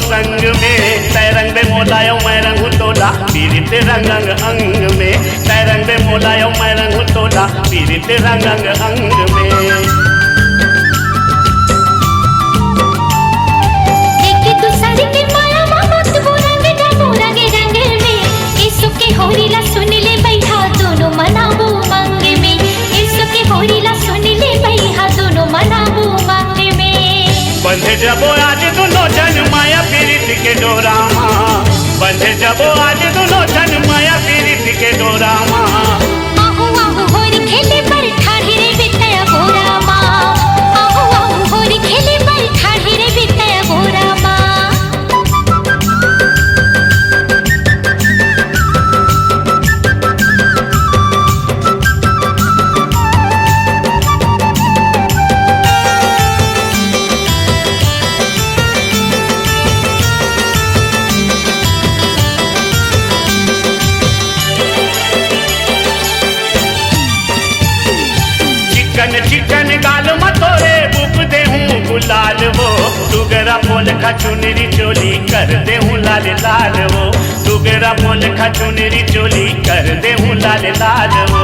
संग में, तै रंग में मोलायो मैं रंगू तोला, पीरित रंग अंग अंग में, तै रंग में मोलायो मैं रंगू तोला, पीरित रंग अंग अंग में। होरीला सुन ले भैया दोनों मनाबू मंग में, इसके होरीला सुन ले भैया दोनों मनाबू मंग में। बंधे जबो आज दोनों जन माया पीरित के डोरा माँ, बंधे जबो आज दोनों जन माया पीरित के डोरा माँ। आहू आहू होरी खेले पर ठाढ़ी रे बितया गोरा माँ, आहू आहू होरी खेले पर ठाढ़ी रे बितया गोरा माँ। चिकन गाल मतोरे बुक दे हूँ गुलाल वो, टुगरा पोल खा चुनरी चोली कर दे हूँ लाल लाल वो, टुगरा पोल खा चुनरी चोली कर दे हूँ लाल लाल वो।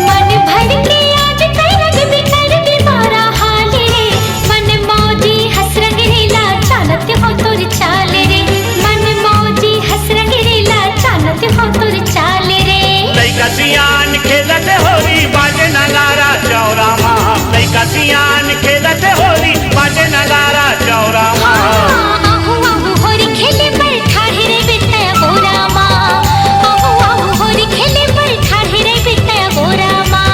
मन भर के आज कई रंग बिखर दे बारा हाल रे, मन मौजी हंस रंग रेला चालत हो तुर चाल रे, मन मौजी हंस रंग रेला चालत हो तुर चाल रे। लइका सियान खेलत होली बाजे नगारा चौरा माँ, लइका सियान खेलत होली बाजे नगारा चौरा माँ। आहू आहू होरी खेले पर ठाढ़ी रे बितया गोरा माँ, आहू आहू होरी खेले पर ठाढ़ी रे बितया गोरा माँ।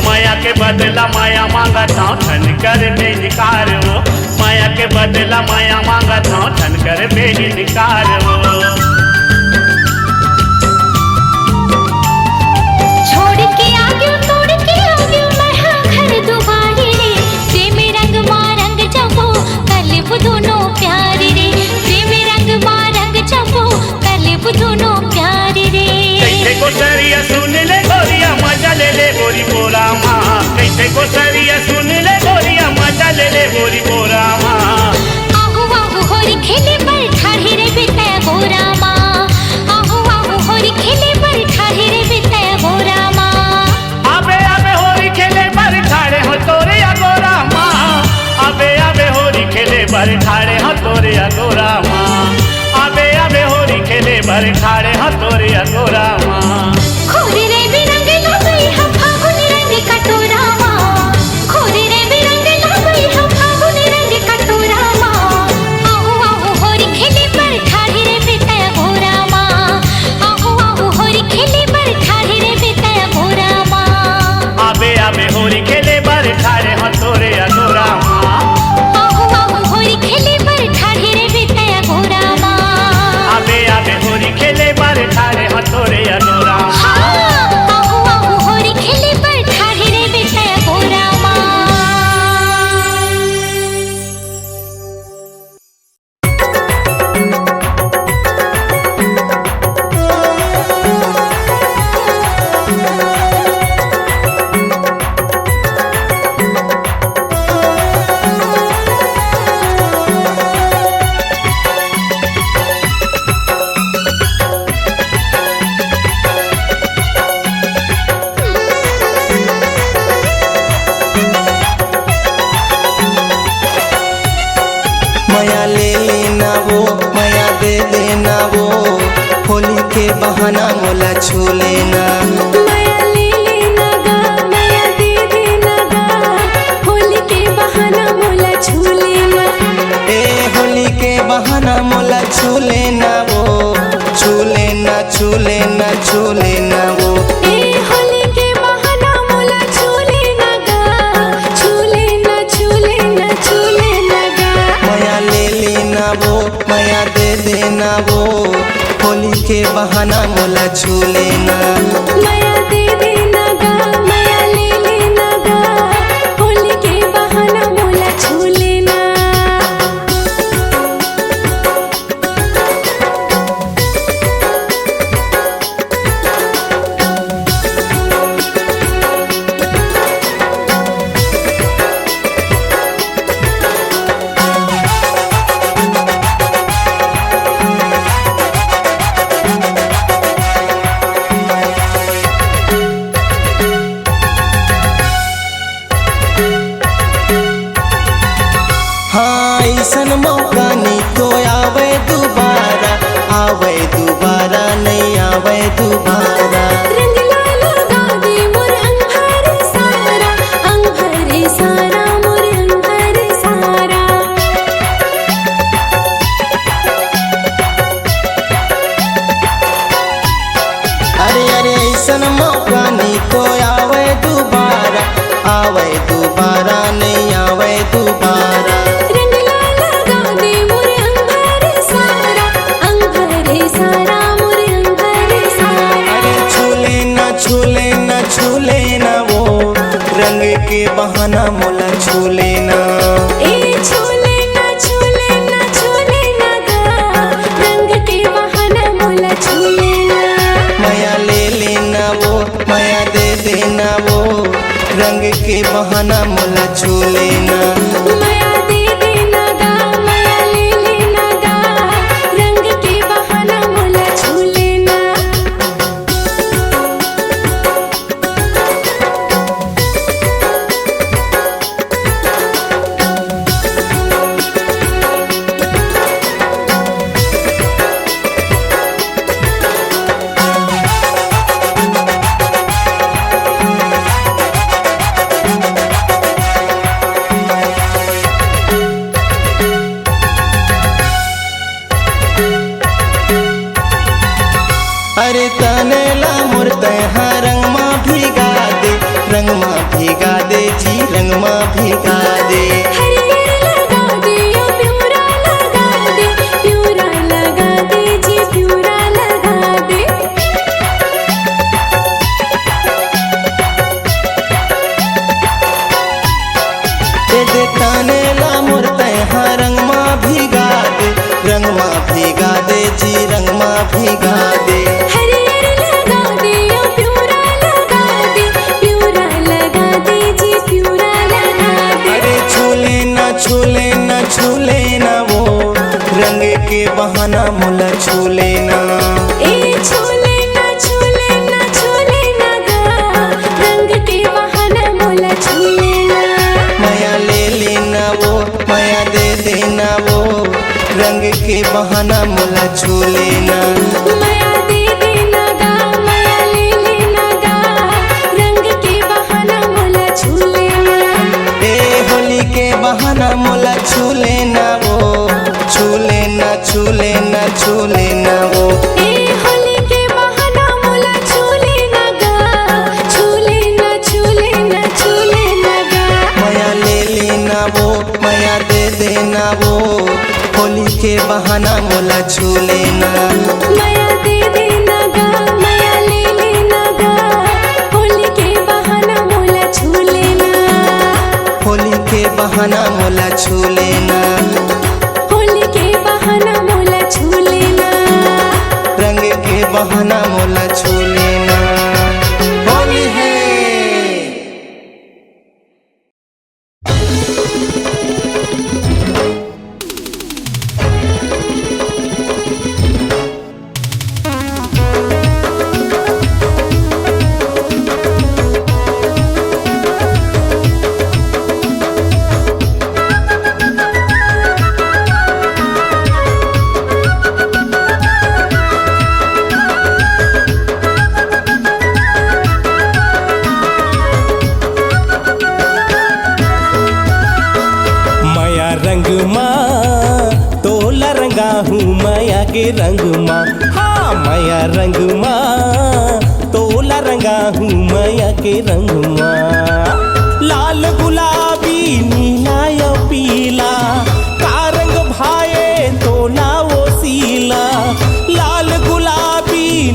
माया के बदला माया मांगा था ठन कर बेनिकार वो, माया के बदला माया मांगा था ठन कर बेनिकार वो। छोड़ के आगे तोड़ के आगे मैं हाँ घर दुबारे रे, प्रेम रंग माँ रंग जबो कलिब दोनों प्यारे रे, प्रेम रंग माँ रंग जबो कलिब दोनों प्यारे रे। कैसे को सरिया सुन ले गोरिया मजा ले ले गोरी बोरा माँ, कैसे को सरिया सुन ले गोरिया मजा ले ले गोरी बोरा माँ। आहू आहू होरी खेले पर ठाढ़ी रे बितया गोरा माँ, आहू आहू होरी खेले पर ठाढ़ी रे बितया गोरा माँ। आबे आबे होरी खेले पर ठाड़े हो तोरे अगोरा माँ, आबे आबे होरी खेले पर ठाड़े हो तोरे अगोरा माँ, आबे आबे होरी खेले पर ठाड़े हो तोरे अगोरा माँ। खोरे रे बिरंग लगई हम फागुन रंग कटोरा माँ, खोरे रे बिरंग लगई हम फागुन रंग कटोरा माँ। आहू आहू होरी खेले पर ठाढ़ी रे बितया गोरा माँ, आहू आहू होरी खेले पर ठाढ़ी रे बितया गोरा माँ। आबे आबे होरी खेले पर ठाड़े हो तोरे अगोरा माँ, आहू आहू होरी खेले पर ठाढ़ी रे बितया गोरा माँ। आबे आबे होरी खेले पर ठाड़े हो तोरे अगोरा माँ। आहू आहू होरी खेले पर ठाढ़ी रे बितया गोरा माँ। माया ले लेना वो माया दे देना वो, होली के बहाना मोला छू लेना। माया ले लेना गा माया दे देना गा, होली के बहाना मोला छू लेना। ए होली के बहाना मोला छू लेना वो, छू लेना छू लेना छू लेना वो। ए होली के बहाना मोला छू लेना गा, छू लेना छू लेना छू लेना गा। बहाना मोला छू लेना। माया दे देना गा, माया ले लेना गा, होली के बहाना मोला छू लेना। हाँ ऐसन मौका नहीं तो आवे दोबारा, आवे दोबारा नहीं आवे दोबारा। रंग लाल लगा दे मोर अंग भर सारा, अंग भर सारा मोर अंग भर सारा। अरे अरे ऐसन मौका नहीं तो आवे दोबारा, आवे दोबारा नहीं आवे दोबारा। रंग लाल लगा दे मोर अंग भर सारा, अंग भर सारा मोर अंग भर सारा। अरे छू लेना छू लेना छू लेना वो रंग के बहाना मोला छू लेना। ए छू लेना छू लेना छू लेना गा, रंग के बहाना मोला छू लेना। माया ले लेना वो, माया दे देना वो रंग के बहाना मोला छू लेना। माया दे देना गा, माया ले लेना गा, रंग के बहाना मोला छू लेना। अरे तनेला मुर्ते हाँ रंग माँ भिगा दे, रंग माँ भिगा दे जी रंग माँ भिगा दे। हरियर लगा दे या प्यूरा लगा दे, प्यूरा लगा दे जी प्यूरा लगा दे। दे तनेला मुर्ते हाँ रंग माँ भिगा दे, रंग माँ भिगा दे जी रंग माँ भिगा दे। हरियर लगा दे या प्यूरा लगा दे, प्यूरा लगा दे जी प्यूरा लगा दे। अरे छू लेना छू लेना छू लेना वो रंग के बहाना मोला छू लेना। ए छू लेना छू लेना छू लेना गा, रंग के बहाना मोला छू लेना। माया ले लेना वो, माया दे देना वो रंग के बहाना मोला छू लेना। माया दे देना गा, माया ले लेना गा, रंग के बहाना मोला छू लेना। ए होली के बहाना मोला छू लेना वो, छू लेना छू लेना छू लेना वो। ए होली के बहाना मोला छू लेना गा, छू लेना छू लेना छू लेना गा। माया ले लेना वो, माया दे देना वो होली के बहाना मोला छू लेना। माया दे देना गा, माया ले लेना गा, होली के बहाना मोला छू लेना। होली के बहाना मोला छू लेना। होली के बहाना मोला छू लेना। रंग के बहाना मोला छू लेना। होली है। के रंग माँ, हाँ मैया रंग माँ, तोला रंगा हूँ मैया के रंग माँ। लाल गुलाबी नीला या पीला का रंग भाए तोला वो सीला। लाल गुलाबी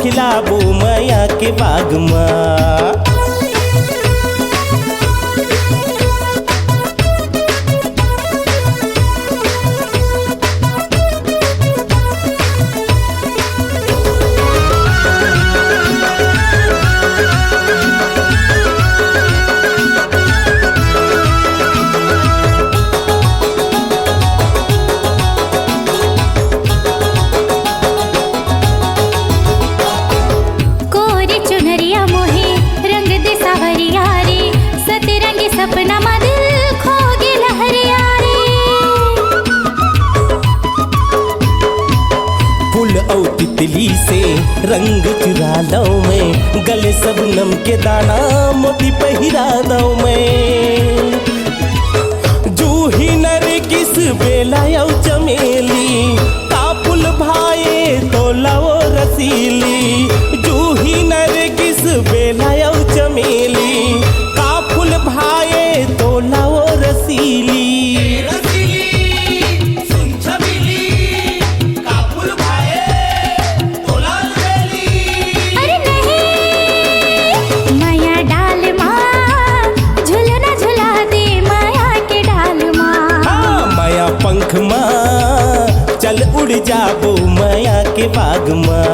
खिलाबो मैया के बाग माँ। सपना मा दिल खो गे लहरिया रे। फूल और तितली से रंग चुरा लो मैं, गले सबनम के दाना मोती पहिरा दो मैं। जूही नरगिस बेला यौ चमेली, का फूल भाए तो लाओ रसीली। जूही नरगिस बेला यौ चमेली, भाए तो लाओ रसीली। रसीली सुन छबीली, कापुल भाए तो लाल बेली। अरे नहीं माया डाल माँ, झुलना झुला दे माया के डाल माँ। हाँ माया पंख माँ, चल उड़ जाबो माया के बाग माँ।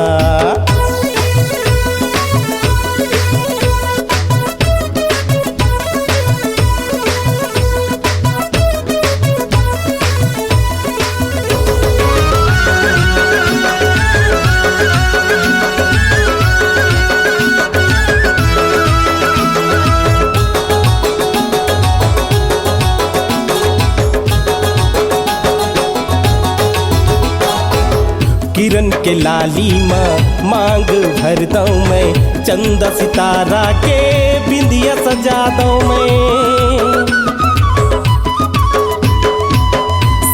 किरण के लाली माँ मांग भर दो मैं, चंदा सितारा के बिंदिया सजा दो मैं।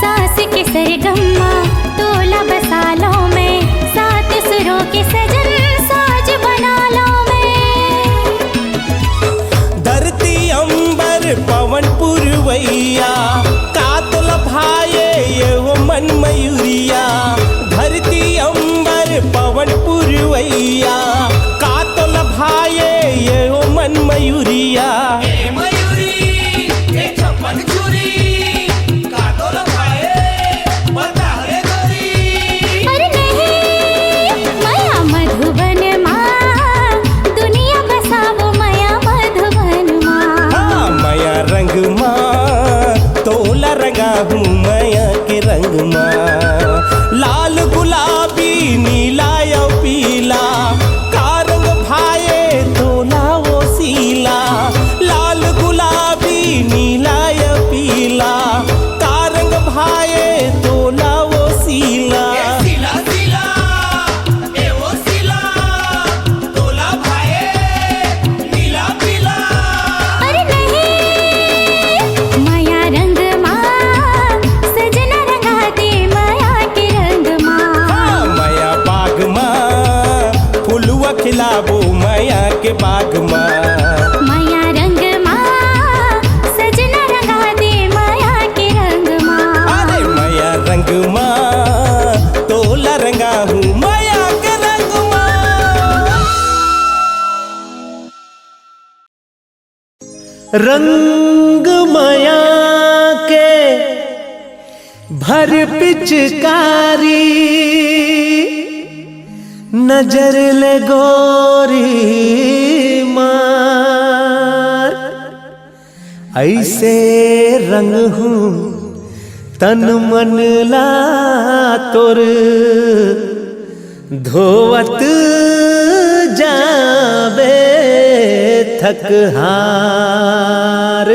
सास के सरगम्मा तोला बसा लो मैं, सात सुरों के सजन साज बना लो मैं। धरती अंबर पवन पुरवैया, कातल भाए ये वो मन मयूरिया। धरती अंबर पवन पुरवैया, कातल भाए ये वो मन मयूरिया। मयूरी ये छप्पन चूरी, कातल भाए बता रे गोरी। अरे नहीं माया मधुबन माँ, दुनिया बसावो माया मधुबन माँ। हाँ माया रंग माँ, तोला रंगा हूँ माया के रंग माँ। लाल गुलाबी नीला या पीला, का रंग भाए तोला वो सीला। लाल गुलाबी नीला या पीला, का रंग भाए तोला वो सीला। सीला सीला ए वो सीला, तोला भाए नीला पीला। अरे नहीं माया रंग माँ, सजना रंगा दे माया के रंग माँ। हाँ माया बाग माँ, फुलवा खिलाबो माया के बाग माँ। माया रंग माँ, सजना रंगा दे माया के रंग माँ। अरे माया रंग माँ, तोला रंगा हूँ माया के रंग माँ। रंग माया के भर पिचकारी, नजर ले गोरी मार। ऐसे रंग हूँ तन मन ला तोर, धोवत जाबे थक हार।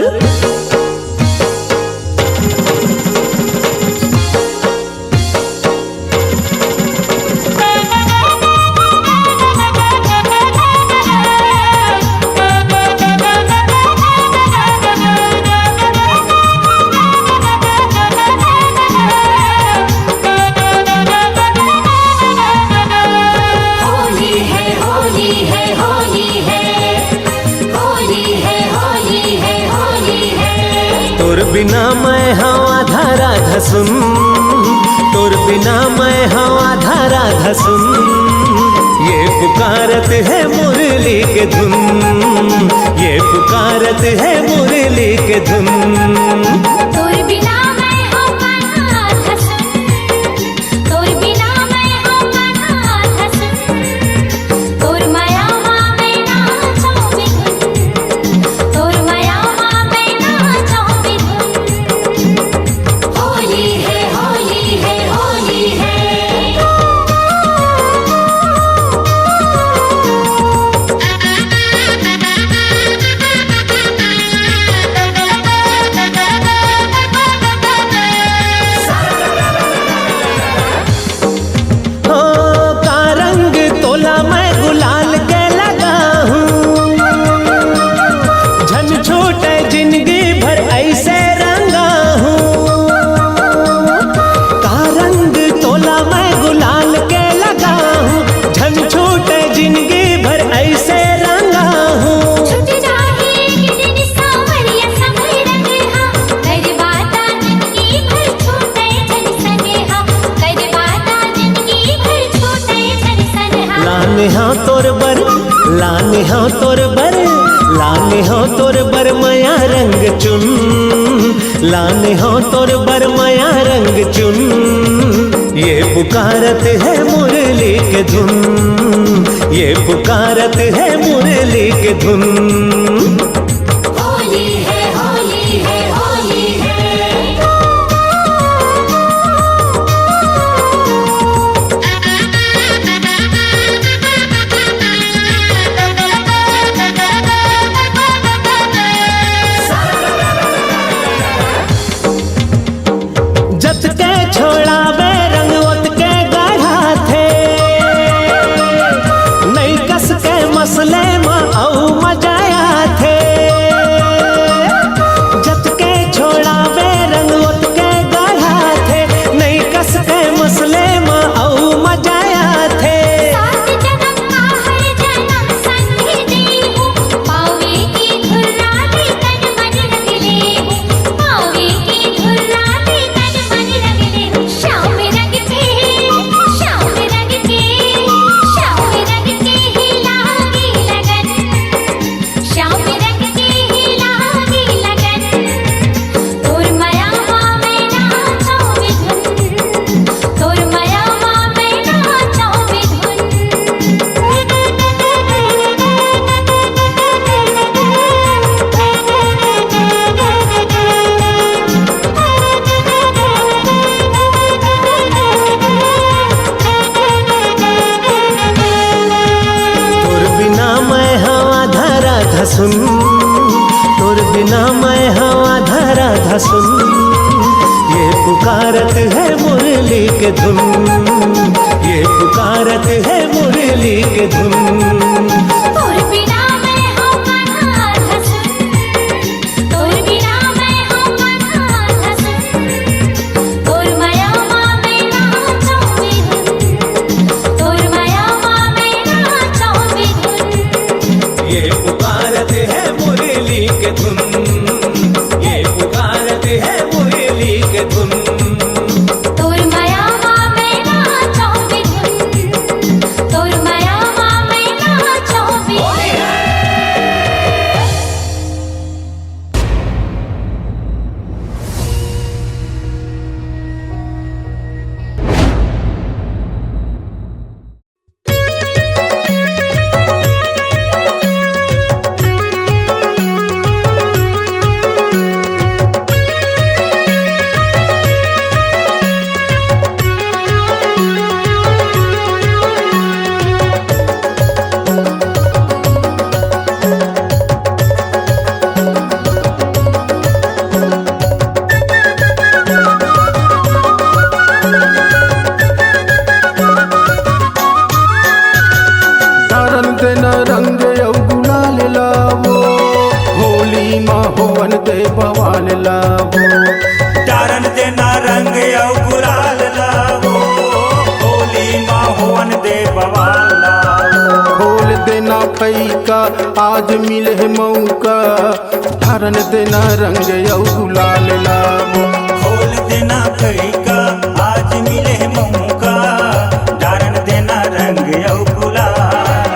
होली है होली है होली है, होली है होली है होली है। तोर बिना मैं हवा धारा धसुन, तोर बिना मैं हवा धारा धसुन। ये पुकारत है मुरली के धुन, ये पुकारत है मुरली के धुन। तोर बिना मैं हो कान्हा धसुन, तोर बिना मैं हो कान्हा धसुन, तोर माया माँ मैं नाचूं बिधुन, तोर माया माँ मैं नाचूं बिधुन। होली है होली है होली है। हो का रंग तोला मैं गुलाल के लगा हूँ, झन छूटे जिंदगी भर ऐसे रंगा हूँ। का रंग तोला मैं गुलाल के लगा हूँ, झन छूटे जिंदगी भर ऐसे रंगा हूँ। छुट जाही एक दिन सावरिया समय रंगे हा, कर बाता जिंदगी भर छूटे जन सने हा, कर बाता जिंदगी भर छूटे जन सने हा। लाने हाँ तोर बर, लाने हाँ तोर बर, लाने हाँ तोर बर माया रंग चुन, लाने हाँ तोर बर माया रंग चुन। ये पुकारत है मुरली के धुन, ये पुकारत है मुरली के धुन। होली है होली है होली है। जत के छोड़ावे रंग ओत के गढ़ा थे, नई कस के मसले में औ मजाया थे। जत के छोड़ावे रंग ओत के गढ़ा थे, नई कस के मसले में औ मजाया थे। सात जन्म का हर जन्म संधि देहूं, पावे की धुर्राती तन मन रंग लेहूं, पावे की धुर्राती तन मन रंग लेहूं। श्याम रंग के, श्याम रंग के, श्याम रंग के ही लागी लगन, श्याम रंग के ही लागी लगन। तोर माया माँ मैं नाचूं बिधुन, तोर माया माँ मैं नाचूं बिधुन। तोर बिना मैं हवा धरा धसुन, तोर बिना मैं हवा धरा धसुन। ये पुकारत है मुरली के धुन, ये पुकारत है मुरली के धुन। तोर बिना मैं हो कान्हा धसुन, तोर बिना मैं हो कान्हा धसुन, तोर माया माँ मैं नाचूं बिधुन, तोर माया माँ मैं नाचूं बिधुन। ये पुकारत है मुरली के धुन, ये पुकारत है मुरली के धुन। तोर माया माँ मैं नाचूं बिधुन, तोर माया माँ मैं नाचूं बिधुन। तारन देना रंग औ गुलाल लावो, होली माँ होवन दे बवाल लावो। तारन देना रंग औ गुलाल लावो, होली माँ होवन दे बवाल लावो। खोल देना पई का आज मिले मौका, तारन देना रंग औ गुलाल लावो। खोल देना कई का आज मिले मौका, तारन देना रंग औ गुलाल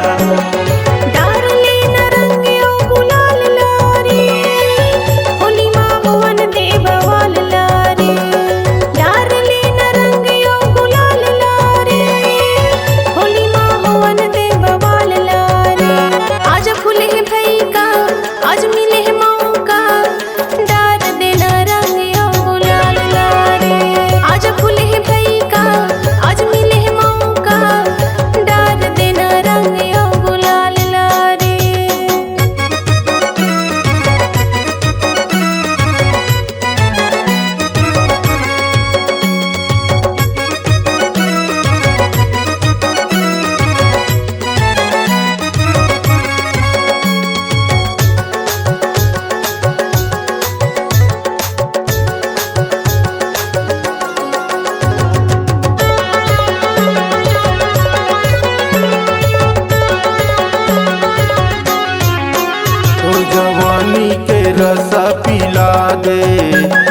दे,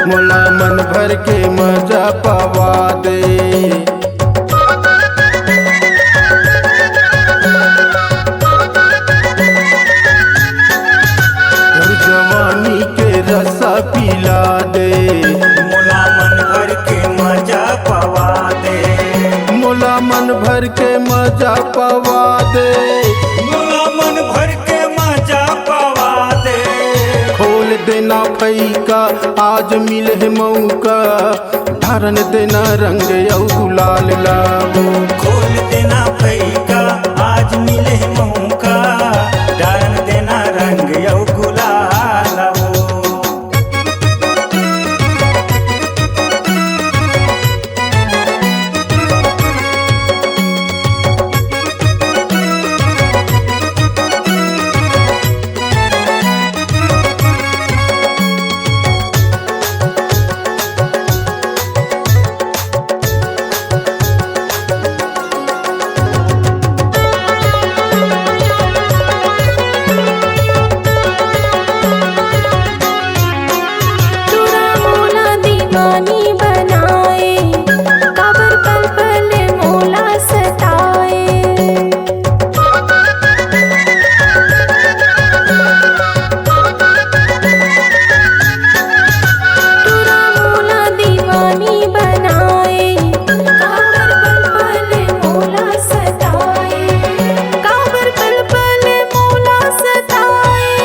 मोला मन भर के मजा पवा दे। जवानी के रसा पिला दे, मोला मन भर के मजा पवा दे, मोला मन भर के मजा पवा दे, मोला मन भर के मजा पवा दे। खोल देना फैका आज मिले मौका, धारन देना रंग औ गुलाल लाओ। खोल देना फैका आज मिले मौका, डाल देना रंग यौ गुलाल लाओ। तोरा मोला दीवानी बनाए, काबर पल पल मोला सताए। तोरा मोला दीवानी बनाए, काबर पल पल मोला सताए, काबर पल पल मोला सताए,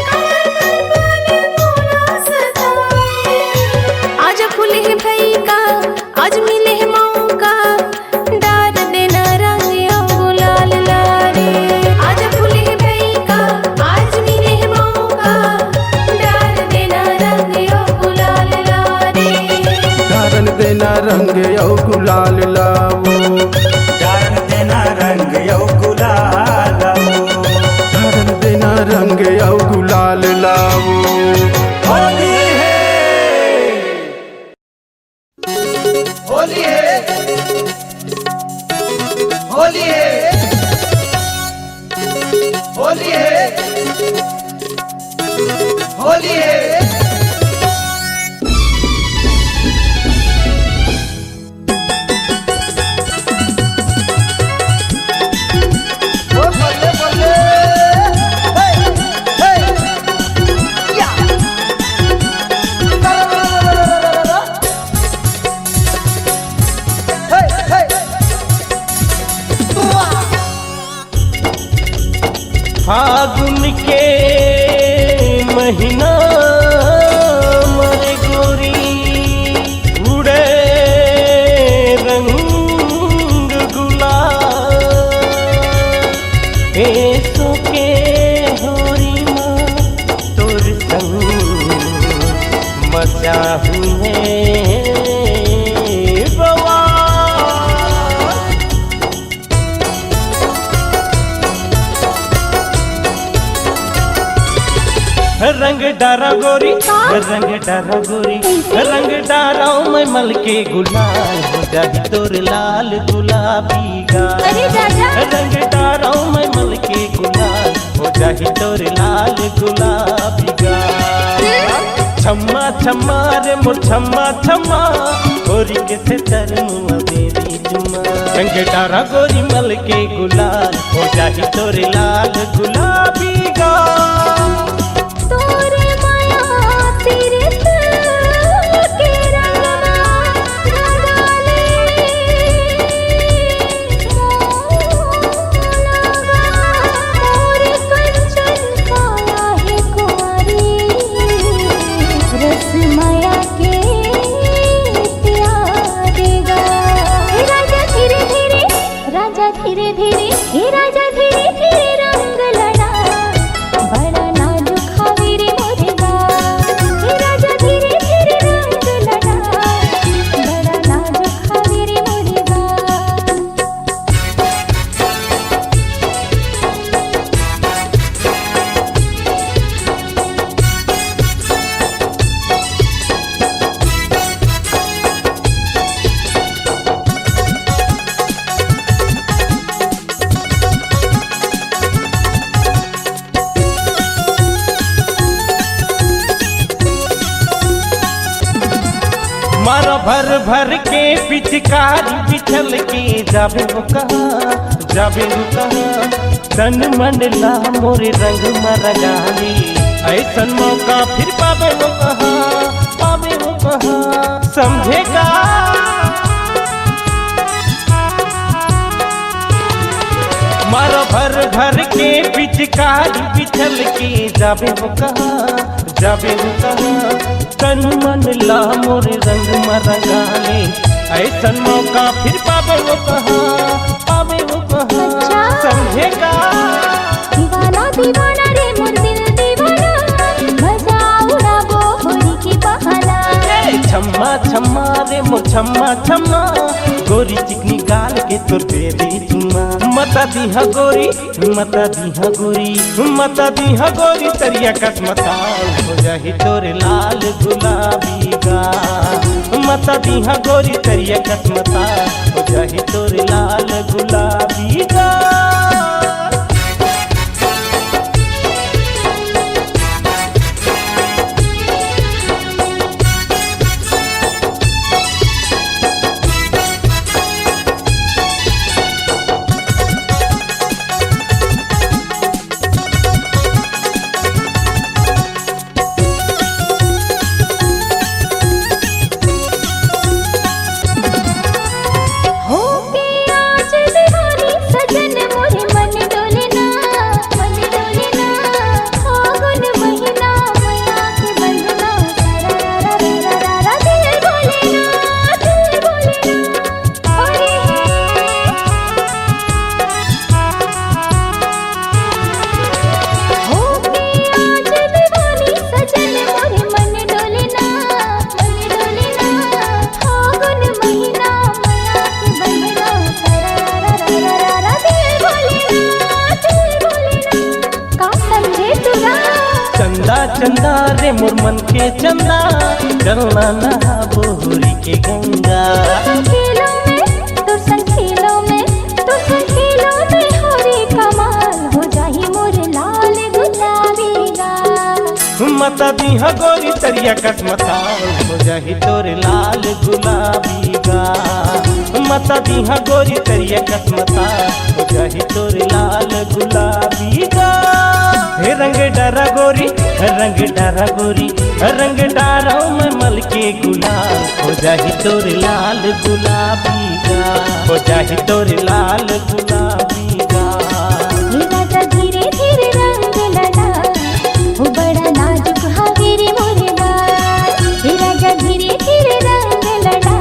काबर पल पल मोला सताए। आज खुले है भैका आज मिले है मौका, डाल देना रंग यौ गुलाल लारे। आज खुले है भैका आज मिले है मौका, डाल देना रंग यौ गुलाल लारे। धारन देना रंग औ गुलाल लाओ, डाल देना रंग यौ गुलाल लाओ। धारन देना रंग औ गुलाल लाओ। होली है, होली है, होली है, होली है, होली है। ओ बल्ले बल्ले, हे हे या हे हे फागुन के महीना मरे गोरी, उड़े रंग गुलाल। ऐसो के होरी माँ तोर संग मचा हुए बवाल। रंग डारा गोरी, रंग डारा गोरी, रंग डारा मैं मल के गुलाल, हो जाही तोर लाल गुलाबी गाल। अरे दादा। रंग डारा मैं मल के गुलाल, हो जाही तोर लाल गुलाबी गाल। छम्मा छम्मा रे मोर छम्मा छम्मा, गोरी के से तरमुआ बेरी जुमा। रंग डारा गोरी मल के गुलाल, हो जाही तोर लाल गुलाबी गाल। तोरे माया तेरे दिल के रंगना रंगाले मोलगा। मोरे कंचन काया है कुंवारी, रस माया के प्यारेगा। हे राजा धीरे धीरे, राजा धीरे धीरे, हे राजा धीरे धीरे रंग लड़ा भर के पिचकारी बिछल के जाबे वो कहा तन मन ला मोरे रंग मरगाली ऐसन मौका फिर पावे वो कहा समझेगा मारो भर के पिचकारी बिछल के जाबे वो कहा तन मन ला मोर रंग मरगाले ऐसन मौका फिर पावे वो कहा समझेगा दीवाना रे मोर दिल दीवाना मजा उड़ाबो होली के बहाना छम्मा रे मोर छम्मा गोरी चिकनी गाल के तोर दे दी चुम्मा मता दीहा गोरी तरिया कसमताल हो जाही तोरे लाल गुलाबी गाल मता दीहा गोरी तरिया कसमताल हो जाही तोरे लाल गुलाबी गाल चंदा रे मोर मन के चंदा चलना नहाबो होरी के गंगा तोर संग खेलों में होरी कमाल हो जाही मोर लाल गुलाबी गाल मता दीहा गोरी तरिया कसमताल हो जाही तोरे लाल गुलाबी गाल मता दीहा गोरी तरिया कसमताल हो जाही तोरे लाल गुलाबी गाल हे रंग डारा गोरी रंग डारा में मल के गुलाल हो जाही तोरे लाल गुलाबी गाल हो जाही तोरे लाल गुलाबी गाल राजा धीरे धीरे रंग लड़ा वो बड़ा नाजुक हवेरी मोरे गाल राजा धीरे धीरे रंग लड़ा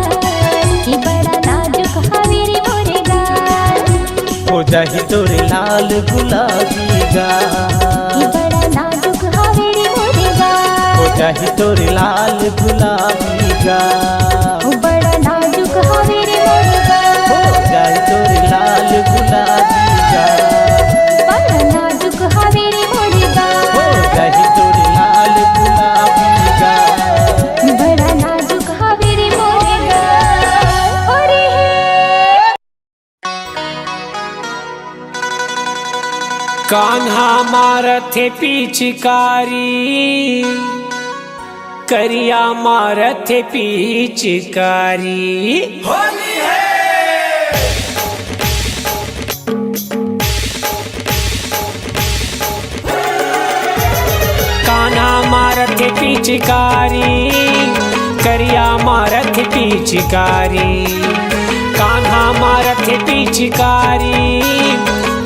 ये बड़ा नाजुक हवेरी मोरे गाल हो जाही तोरे लाल गुलाबी गाल ये बड़ा नाजुक हवेरी मोरे गाल हो जाही तोरे लाल गुलाबी गाल वो बड़ा नाजुक हवेरी मोरे गाल हो जाही तोरे लाल गुलाबी गाल बड़ा नाजुक हवेरी मोरे गाल हो जाही तोरे लाल गुलाबी गाल बड़ा नाजुक हवेरी मोरे गाल अरे कान्हा मारथे पिचकारी करिया मारथे पिचकारी होली है कान्हा मारथे पिचकारी करिया मारथे पिचकारी कान्हा मारथे पिचकारी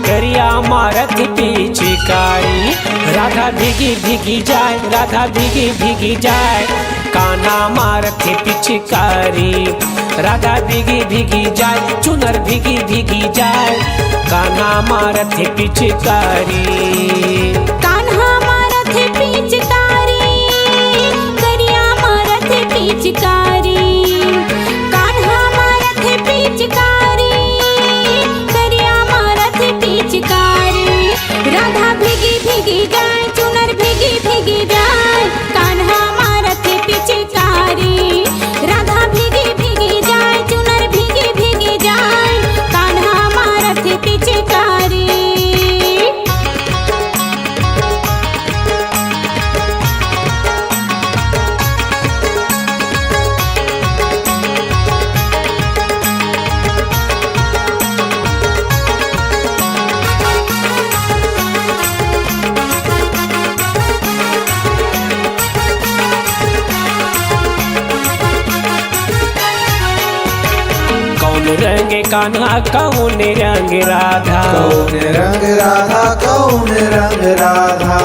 करिया मारथ पिचकारी राधा भीगी भीगी जाए कान्हा मारथ पिचकारी राधा भीगी जाए चुनर भीगी जाए कान्हा मारथ पिचकारी कान्हा मारथ पिचकारी करिया मारथ पिचकारी कान्हा मारथ पिचकारी करिया मारथ पिचकारी राधा भीगी जाए चुनर भीगी जाए कान्हा मारथ पिचकारी राधा भीगी जाए चुनर भीगी जाए कान्हा मारथ पिचकारी रंग कान्हा कौन रंग राधा कौन रंग राधा कौन रंग राधा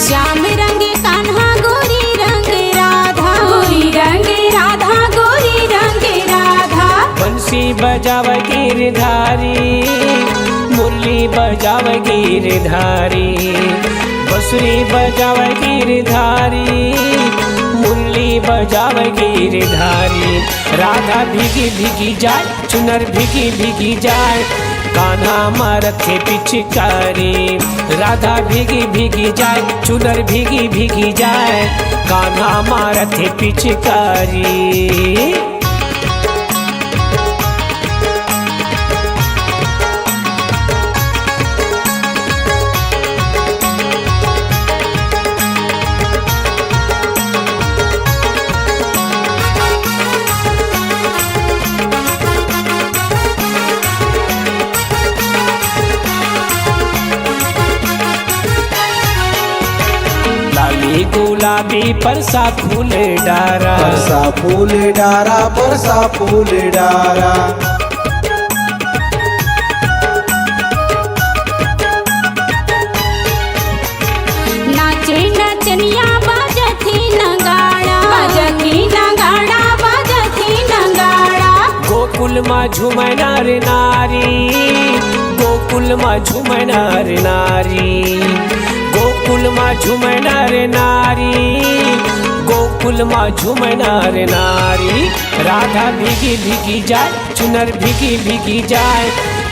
श्याम रंग कान्हा गोरी रंग राधा गोरी रंग राधा गोरी रंग राधा बंसी बजाव गिरधारी मुरली बजाव गिरधारी बंसुरी बजाव गिरधारी मुरली बजाव गिरधारी राधा भीगी भीगी जाए चुनर भीगी भीगी जाए कान्हा मारथे पिचकारी राधा भीगी भीगी जाए चुनर भीगी भीगी जाए कान्हा मारथे पिचकारी लाली गुलाबी परसा फूल डारा परसा फूल डारा परसा फूल डारा नाचे नचनिया बाजथी नगाड़ा बाजथी नगाड़ा बाजथी नगाड़ा गोकुल मा झुमनार नारी गोकुल मा झुमनार नारी गोकुल मा झुमनार नारी गोकुल मा झुमनार नारी राधा भीगी भीगी जाए चुनर भीगी भीगी जाए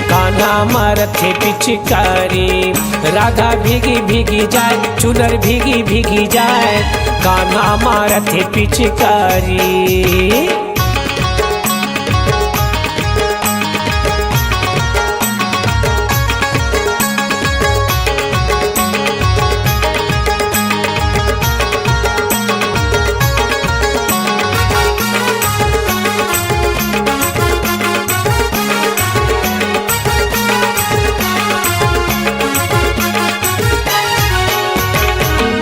कान्हा मारथे पिचकारी राधा भीगी भीगी जाए चुनर भीगी भीगी जाए कान्हा मारथे पिचकारी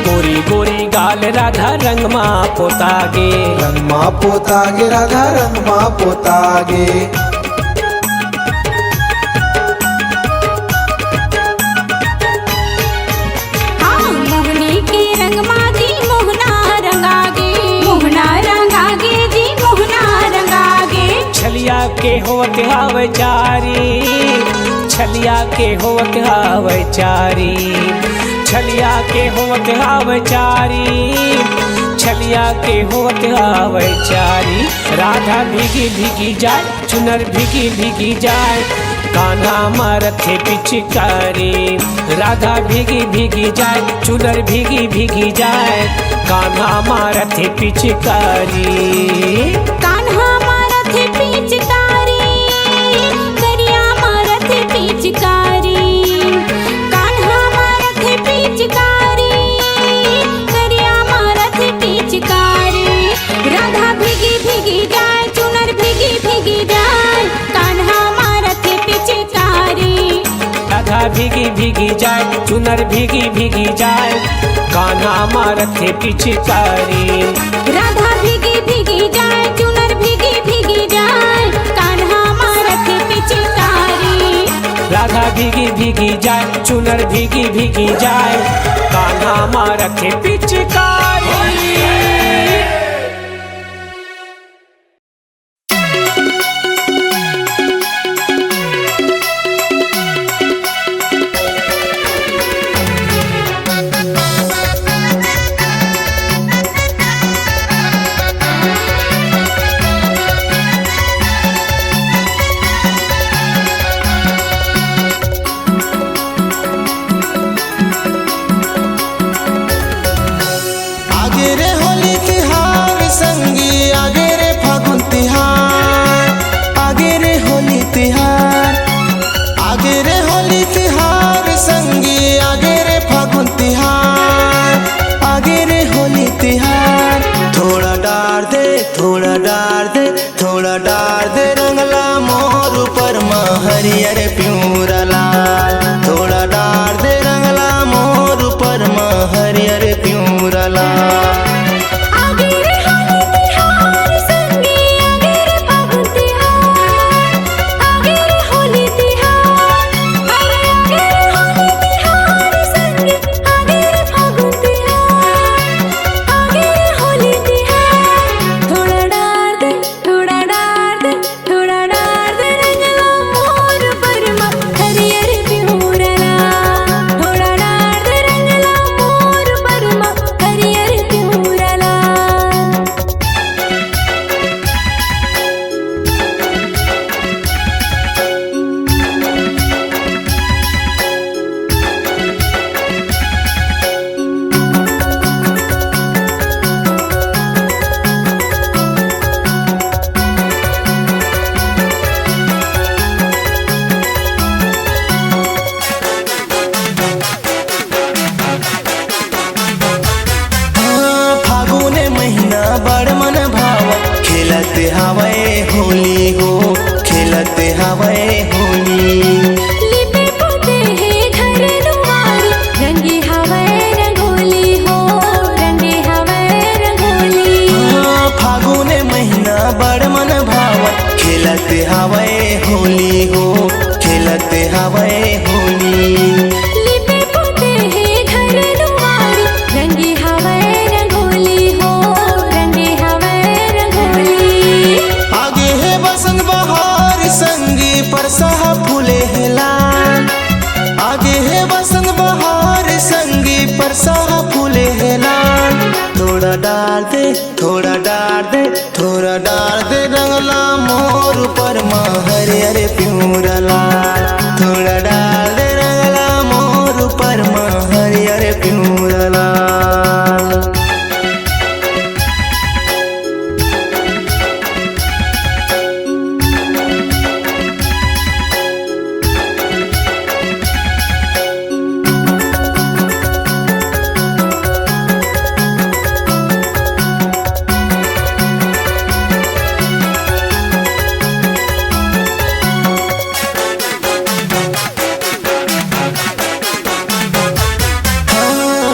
गोरी गोरी गाल राधा रंग मा पोतागे रंग मा पोतागे राधा रंग मा पोतागे हाँ मोहनी के रंग माजी मोहना रंगागे मोहना रंगागे जी मोहना रंगागे छलिया के होवत हाव चारी छलिया के होवत हाव चारी छलिया के होवत हाव चारी छलिया के होवत हाव चारी राधा भीगी भीगी जाए चुनर भीगी भीगी जाए कान्हा मारथे पिचकारी राधा भीगी भीगी जाए चुनर भीगी भीगी जाए कान्हा मारथे पिचकारी कान्हा मारथे पिचकारी करिया मारथे पिचकारी कान्हा मारथे पिचकारी करिया मारथे पिचकारी राधा भीगी भीगी जाए चुनर भीगी भीगी जाए कान्हा मारथे पिचकारी राधा भीगी भीगी जाए चुनर भीगी भीगी जाए कान्हा मारथे पिचकारी राधा भीगी भीगी जाए चुनर भीगी भीगी जाए कान्हा मारथे पिचकारी राधा भीगी भीगी जाए चुनर भीगी भीगी जाए कान्हा मारथे पिचकारी हरियर प्यूरा लाल थोड़ा डार दे रंगला मोर पर हरियर प्यूरा लाल खेलते हवे होली हो, खेलते हवे होली। लिपे पोते हैं घर दुआर, रंगे हवे रंगोली हो, रंगे हवे रंगोली। फागुन महीना बड़ मन भावन, खेलते हवे होली हो, खेलते हवे होली। लिपे पोते हैं घर दुआर, रंगे हवे रंगोली हो, रंगे हवे रंगोली। आगे है बसंत बहार संगी परसह फूले है लाल, आगे है बसंत बहार संगी परसह फूले है लाल। थोड़ा डाल दे, थोड़ा डाल दे, थोड़ा डाल दे रंगला मोर पर हरे हरे प्यूरा लाल। थोड़ा डाल दे रंगला मोर पर हरे हरे प्यूरा लाल।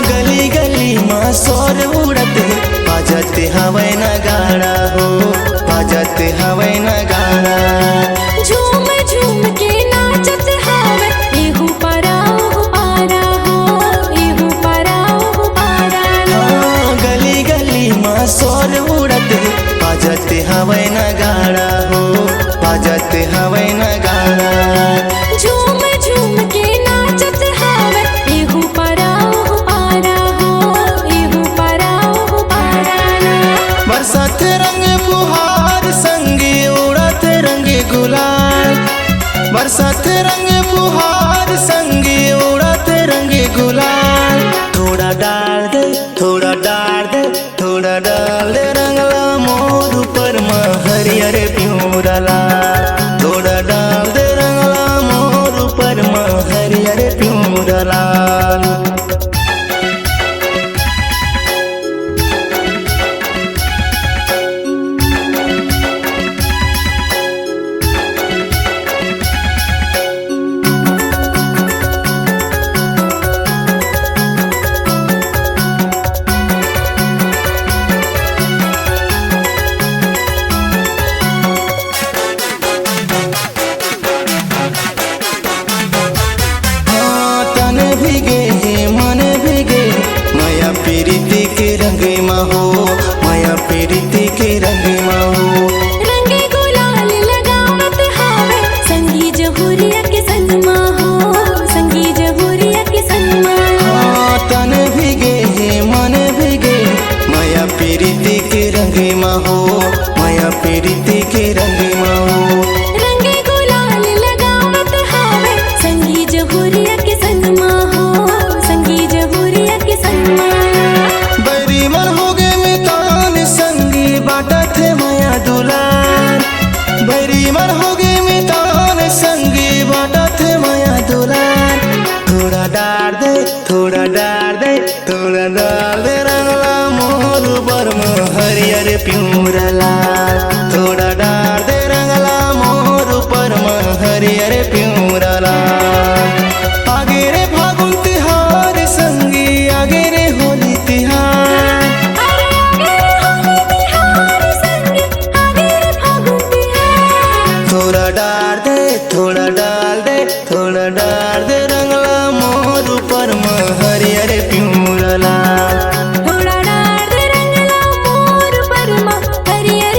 गली गली माँ शोर उड़ते, बजते हवे नगाड़ा हो, बजते हवे नगाड़ा। झूम झूम के नाचत हवे, एहू पारा ओहू पारा हो, एहू पारा ओहू पारा ना। गली गली माँ शोर उड़ते, बजते हवे नगाड़ा हो, बजते हवे नगाड़ा। झूम झूम के नाचत हवे, एहू पारा ओहू पारा हो, एहू पारा ओहू पारा ना। बरसात रंग फुहार संगी उड़त रंग गुलाल, बरसात रंग फुहार संगी उड़त रंग गुलाल। थोड़ा डाल दे, थोड़ा डाल दे, थोड़ा डाल दे रंगला मोर पर हरियर प्यूरा लाल। थोड़ा डाल दे रंगला मोर पर हरियर प्यूरा लाल। तन भीगे मन भीगे, माया प्रीति के रंग में हो, माया प्रीति के रंग में हो। रंगे गुलाल लगावत हवे, संगी जहुरिया के सनमा हो, संगी जहुरिया के सनमा। तन भीगे मन भीगे, माया प्रीति के रंग में हो, माया प्रीति के रंग में हो। रंगे गुलाल लगावत हवे, संगी जहुरिया के सनमा हो, संगी जहुरिया के सनमा। बैरी मन हो गे मितान संगी बाटत है माया दुलार, बैरी मन हो गे मितान संगी बाटत है माया दुलार। थोड़ा डाल दे, थोड़ा डाल दे, थोड़ा डाल दे रंगला मोर बर्म हरियर प्यूरा लाल। थोड़ा डाल दे रंगला मोर पर हरियर प्यूरा लाल। आगे रे फागुन तिहार संगी, आगे रे होली तिहार। अरे आगे रे होली तिहार संगी, आगे रे फागुन तिहार। थोड़ा डाल दे, थोड़ा डाल दे, थोड़ा डाल दे रंगला मोर पर हरियर प्यूरा लाल। थोड़ा डाल दे रंगला मोर पर हरियर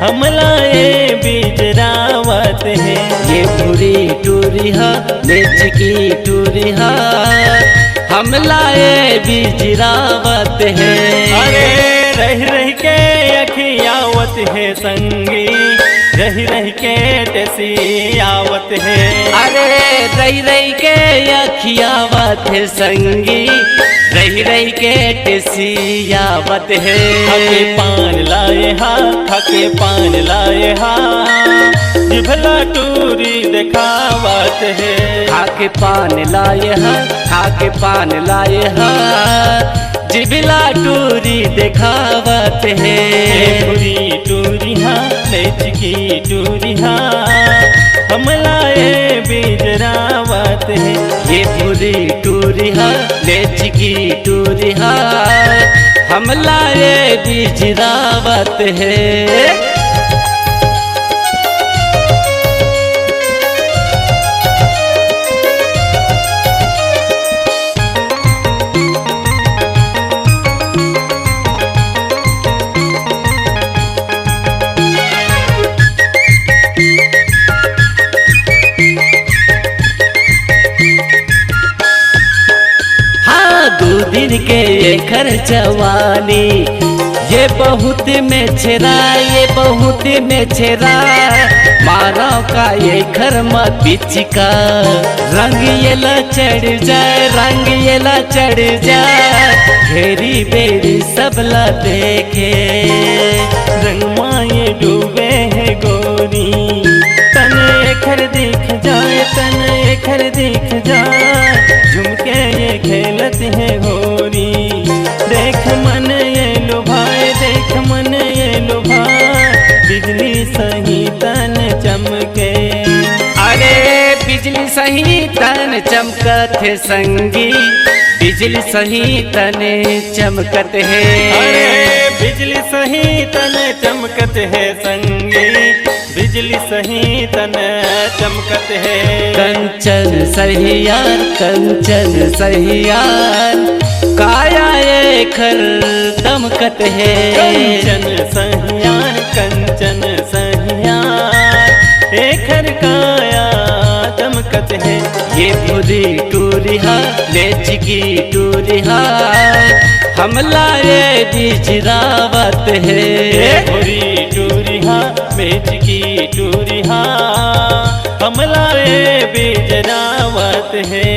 हम लाए बीज रावत है। ये पूरी टूरिहा मिर्च की टूरिहा हम लाए बीज रावत है। अरे रह रह के अखियावत है संगी, रह रह के टेसियावत है। अरे रह रह के अखियावत है संगी, रह रह के टेसियावत है। खाके पान लाए हा, खाके पान लाए हा, जिभला टूरी दिखावत है। खाके पान लाए हा, खाके पान लाए हा, जिभला टूरी दिखावत है। पूरी टूरिहा मिर्च की टूरिहा हम लाए बीज रावत है। ये पूरी टूरिहा मिर्च की टूरिहा हम लाए बीज रावत है। दिन के ये खर्चवानी ये बहुत में छेरा, ये बहुत में छेरा। मारो का ये घर मत बीच का रंग ये ला चढ़ जाए, रंग ये ला चढ़ जाए। घेरी बेरी सबला देखे रंग माए डूबे है गोरी। तने घर दिख जाए, तने घर दिख जाए। झुमके ये खेलत है होरी, देख मन ये लुभाए, देख मन ये लुभाए। बिजली सही तन चमके, अरे बिजली सही तन चमकत है संगी, बिजली सही तन चमकत है। अरे बिजली सही तन चमकत है संगी, बिजली सही तन चमकत है। कंचन सहियार, कंचन सहियार, काया ये खर दमकत है। कंचन सहियार, कंचन सहियार, एक खर काया दमकत है। ये पूरी टूरिहा मिर्च की टूरिहा हम लाए बीज रावत है। पूरी टूरिहा मिर्च की टूरिहा हम लाए बीज रावत है।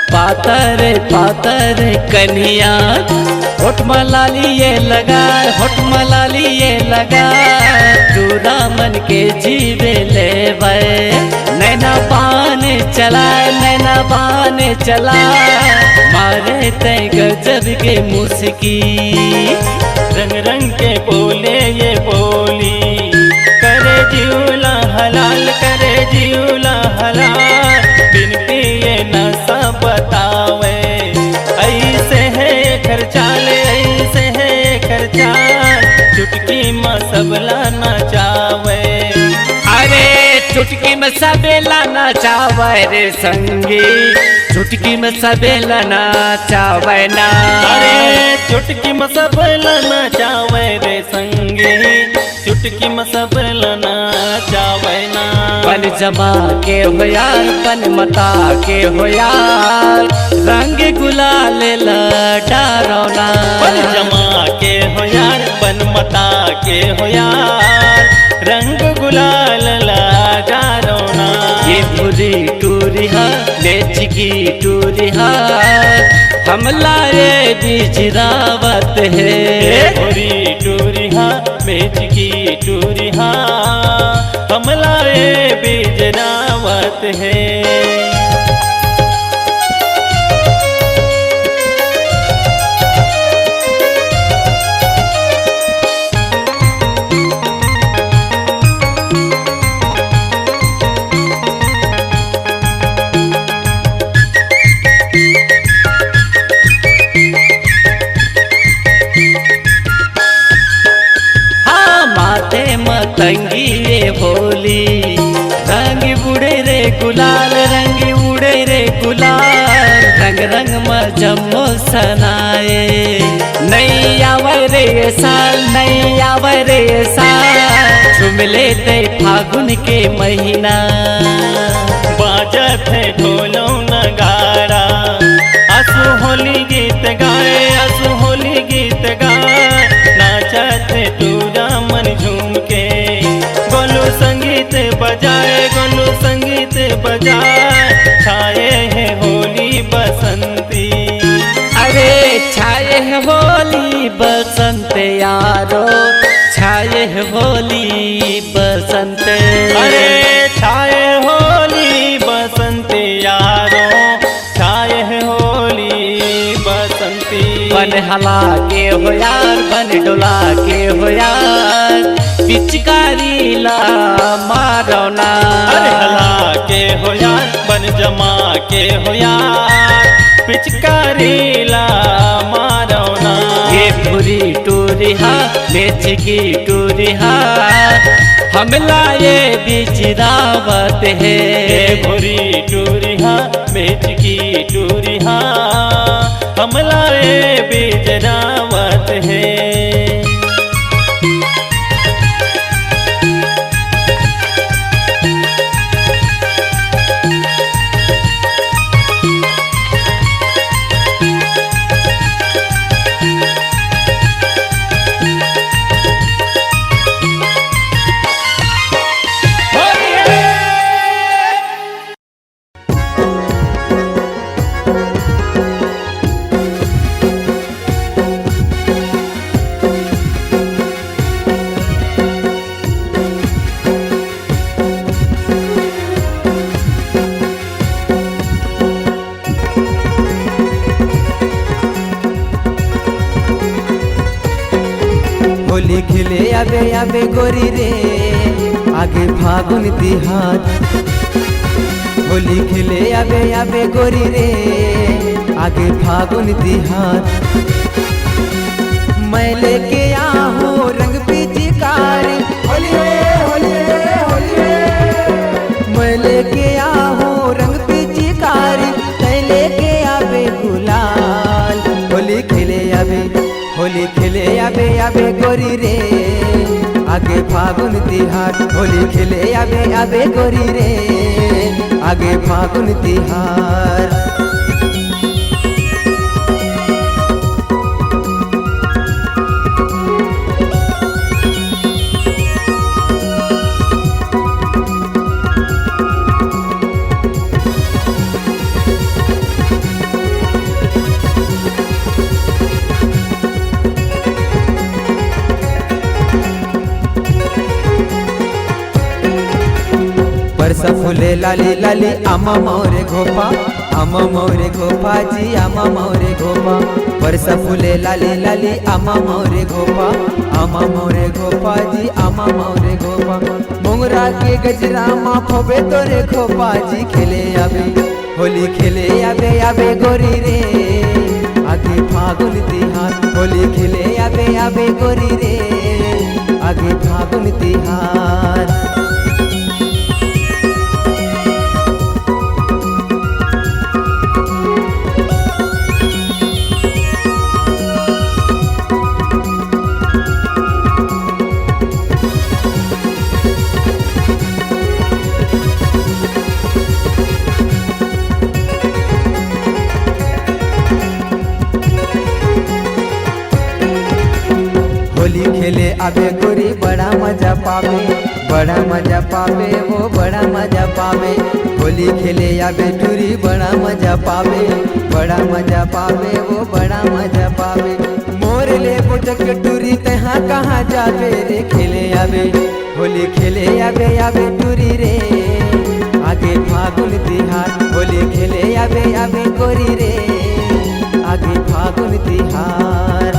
पातर पातर कन्हैया होठ मलाली ये लगा, होठ मलाली ये लगा। दूरा मन के जीवे ले वे नैना पान चलाए, नैना पान चला। मारे तय गजब के मुस्की, रंग रंग के बोले ये बोली। करे जीवला हलाल, करे जीवला हलाल। बिन पिए नशा बतावे, ऐसे है खर्चाल, ऐसे है खर्चाल। चुटकी में सबला नचावे, अरे चुटकी में सबला नचावे रे संगी, चुटकी में सबला नचावे ना। अरे चुटकी में सबला नचावे रे संगी, चुटकी में सबला नचावे ना। पन जमा के हो यार, पन मता के हो यार, रंग गुलाल डारोना। पन जमा के हो यार, पन मता के हो यार, रंग गुलाल डारोना। ये पूरी टूरिहा मिर्च की टूरिहा हम लाए बीज रावत है। पूरी टूरिहा मिर्च की टूरिहा हम लाए बीज रावत है। पतंगी ये बोली। रंग उड़े रे गुलाल, रंग उड़े रे गुलाल, रंग रंग में जम्मो सनाए। नहीं आवे रे ये साल, नहीं आवे रे ये साल, झूम लेते फागुन के महीना। बाजत है ढोलो नगाड़ा, आंसू होली गीत गाए, आंसू होली गीत गाए। नाचत है पूरा मन झूम के, गोलू संगीत बजाए, गोलू संगीत बजाए। छाए है होली बसंती, अरे छाए है होली बसंत यारो, छाए है होली बसंत। अरे छाए होली बसंत यारो, छाए है होली बसंती। बन हला के हो यार, बन डोला के हो यार, पिचकारी ला मारो ना। अरे हला के हो यार, बन जमा के हो यार, पिचकारी ला मारो ना। ये भूरी टूरिहा बेच की टूरिहा, हमला ये बीच दावत है। ये भूरी टूरिहा बेच की टूरिहा, हमला ये बीच दावत है। होली खेले आबे आबे गोरी रे, आगे फागुन तिहार। होली खेले आबे आबे गोरी रे, आगे फागुन तिहार। मैं लेके आहूँ रंग पिचकारी, होली होली होली। मैं लेके आहूँ रंग पिचकारी, तै लेके आबे गुलाल। होली खेले आबे, होली खेले आबे आबे गोरी रे, आगे फागुन तिहार। होली खेले आबे आबे गोरी रे, आगे फागुन तिहार। बरसा फूले लाली लाली, आमा मोरे घोपा, आमा मोरे घोपा जी, आमा मोरे घोपा। बरसा फूले लाली लाली, आमा मोरे घोपा, आमा मोरे घोपा जी, आमा मोरे घोपा। मोंगरा के गजरा माँ फोबे तोरे घोपा जी, खेले आबे होली खेले आबे आबे गोरी रे, आगे फागुन तिहार। होली खेले आबे आबे गोरी रे, आगे फागुन तिहार। होली खेले आबे गोरी बड़ा मजा पावे, बड़ा मजा पावे वो बड़ा मजा पावे। होली खेले आबे टूरी बड़ा मजा पावे, बड़ा मजा पावे वो बड़ा मजा पावे। मोर ले बोटक टूरी तहाँ कहाँ जावे रे, खेले आबे होली खेले आबे आबे टूरी रे, आगे फागुन तिहार। होली खेले आबे आबे गोरी रे, आगे फागुन तिहार।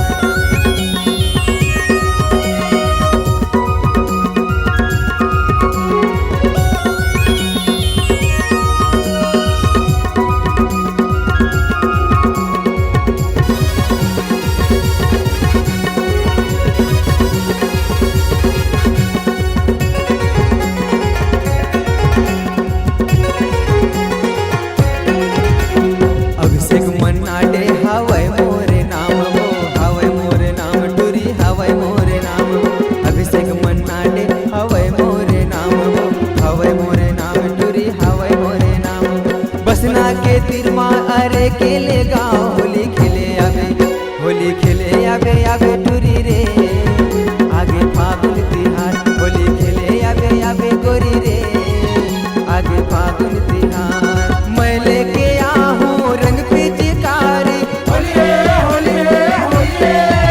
आवे टूरी रे आगे फागुन तिहार होली खेले आवे गोरी रे आगे फागुन तिहार मैं लेके आहूँ रंग पिचकारी होली रे होली रे होली रे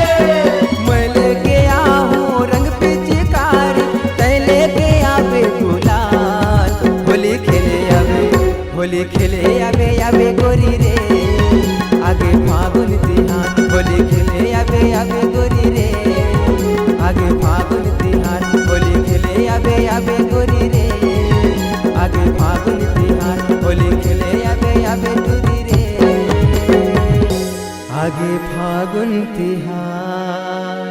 मैं लेके आहूँ रंग पिचकारी तै लेके आवे गुलाल होली खेले आवे गोरी रे आगे फागुन तिहार होली खेले आवे गोरी रे आगे फागुन तिहार होली खेले आवे गोरी रे आगे फागुन तिहार होली खेले आवे टूरी रे आगे फागुन तिहार